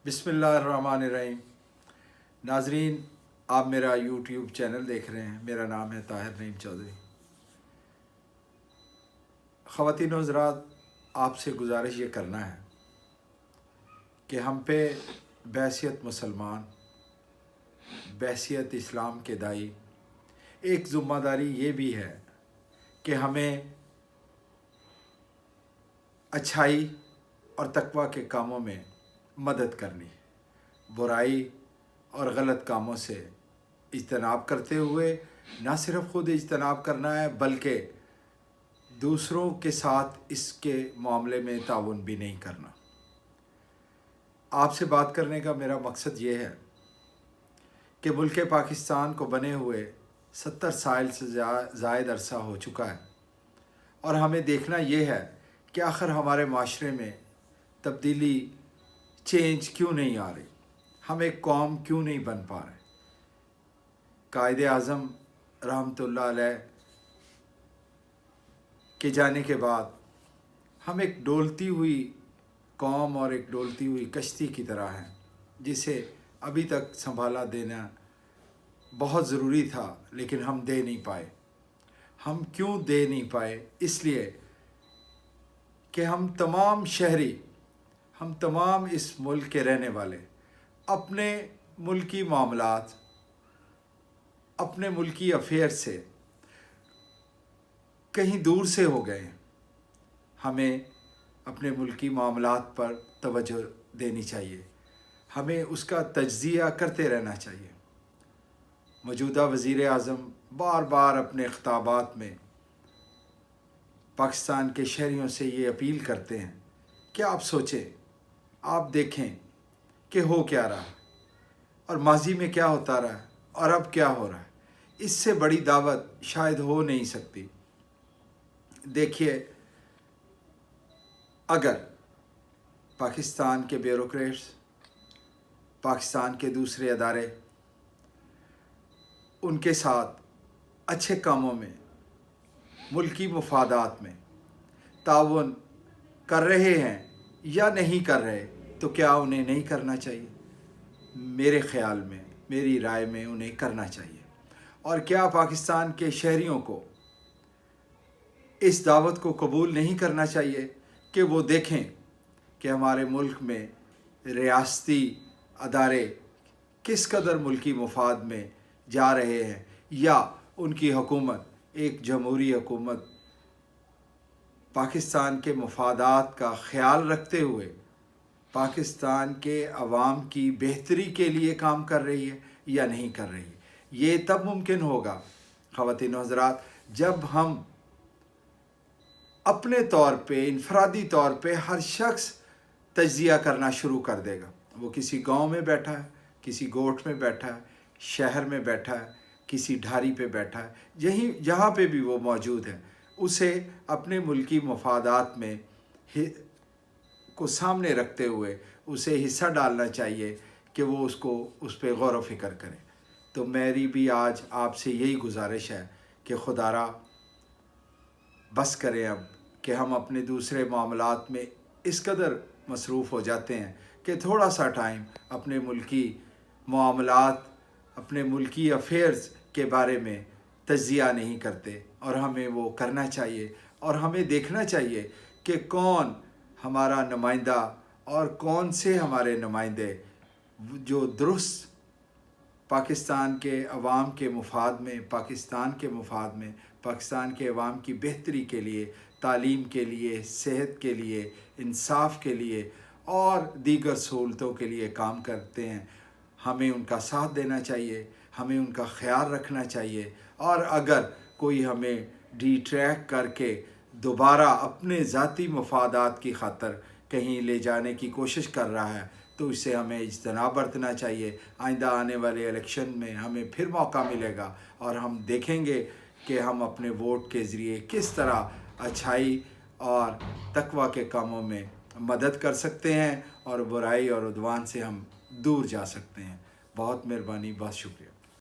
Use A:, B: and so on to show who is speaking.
A: बिस्मिल्लाहिर्रहमानिर्रहीम। नाजरीन, आप मेरा यूट्यूब चैनल देख रहे हैं। मेरा नाम है ताहिर नईम चौधरी। ख़वातीन व हज़रात, आपसे गुजारिश ये करना है कि हम पे बहैसियत मुसलमान, बहैसियत इस्लाम के दाई एक ज़िम्मेदारी ये भी है कि हमें अच्छाई और तक़वा के कामों में मदद करनी, बुराई और गलत कामों से इज्तनाब करते हुए ना सिर्फ ख़ुद इज्तनाब करना है बल्कि दूसरों के साथ इसके मामले में ताउन भी नहीं करना। आपसे बात करने का मेरा मकसद ये है कि मुल्क पाकिस्तान को बने हुए 70 साल से ज़ायद अरसा हो चुका है और हमें देखना ये है कि आखिर हमारे माशरे में तब्दीली, चेंज क्यों नहीं आ रही, हम एक कौम क्यों नहीं बन पा रहे। कायदे आज़म रहमतुल्लाह अलैह के जाने के बाद हम एक डोलती हुई कौम और एक डोलती हुई कश्ती की तरह हैं, जिसे अभी तक संभाला देना बहुत ज़रूरी था, लेकिन हम दे नहीं पाए। हम क्यों दे नहीं पाए? इसलिए कि हम तमाम शहरी, हम तमाम इस मुल्क के रहने वाले अपने मुल्की मामलात, अपने मुल्की अफेयर से कहीं दूर से हो गए। हमें अपने मुल्की मामलात पर तवज्जो देनी चाहिए, हमें उसका तज्ज़िया करते रहना चाहिए। मौजूदा वज़ीर आज़म बार बार अपने ख़िताबात में पाकिस्तान के शहरियों से ये अपील करते हैं कि आप सोचें, आप देखें कि हो क्या रहा है और माजी में क्या होता रहा है और अब क्या हो रहा है। इससे बड़ी दावत शायद हो नहीं सकती। देखिए, अगर पाकिस्तान के ब्यूरोक्रेट्स, पाकिस्तान के दूसरे अदारे उनके साथ अच्छे कामों में, मुल्की मुफादात में ताउन कर रहे हैं या नहीं कर रहे, तो क्या उन्हें नहीं करना चाहिए? मेरे ख़्याल में, मेरी राय में उन्हें करना चाहिए। और क्या पाकिस्तान के शहरियों को इस दावत को कबूल नहीं करना चाहिए कि वो देखें कि हमारे मुल्क में रियासती अदारे किस कदर मुल्की मुफाद में जा रहे हैं, या उनकी हुकूमत, एक जमहूरी हुकूमत, पाकिस्तान के मफादात का ख़याल रखते हुए पाकिस्तान के अवाम की बेहतरी के लिए काम कर रही है या नहीं कर रही है। ये तब मुमकिन होगा ख़वातीन व हज़रात जब हम अपने तौर पे, इनफरादी तौर पे हर शख्स तज्ज़िया करना शुरू कर देगा। वो किसी गांव में बैठा है, किसी गोठ में बैठा है, शहर में बैठा है, किसी ढारी पे बैठा है, यहीं जहाँ पे भी वो मौजूद है, उसे अपने मुल्की मफादात में को सामने रखते हुए उसे हिस्सा डालना चाहिए कि वो उस पर गौर व फिक्र करे। तो मेरी भी आज आपसे यही गुजारिश है कि खुदारा बस करें अब कि हम अपने दूसरे मामलात में इस कदर मसरूफ़ हो जाते हैं कि थोड़ा सा टाइम अपने मुल्की मामलात, अपने मुल्की अफेयर्स के बारे में तज्ज़िया नहीं करते, और हमें वो करना चाहिए। और हमें देखना चाहिए कि कौन हमारा नुमाइंदा और कौन से हमारे नुमाइंदे जो दुरुस्त पाकिस्तान के अवाम के मुफाद में, पाकिस्तान के मुफाद में, पाकिस्तान के अवाम की बेहतरी के लिए, तालीम के लिए, सेहत के लिए, इंसाफ के लिए और दीगर सहूलतों के लिए काम करते हैं। हमें उनका साथ देना चाहिए, हमें उनका ख्याल रखना चाहिए। और अगर कोई हमें डिट्रैक्ट करके दोबारा अपने ज़ाती मफादात की खातर कहीं ले जाने की कोशिश कर रहा है, तो इससे हमें इज्तनाब बरतना चाहिए। आइंदा आने वाले इलेक्शन में हमें फिर मौका मिलेगा और हम देखेंगे कि हम अपने वोट के ज़रिए किस तरह अच्छाई और तक़वा के कामों में मदद कर सकते हैं और बुराई और उद्वान से हम दूर जा सकते हैं। बहुत मेहरबानी, बहुत शुक्रिया।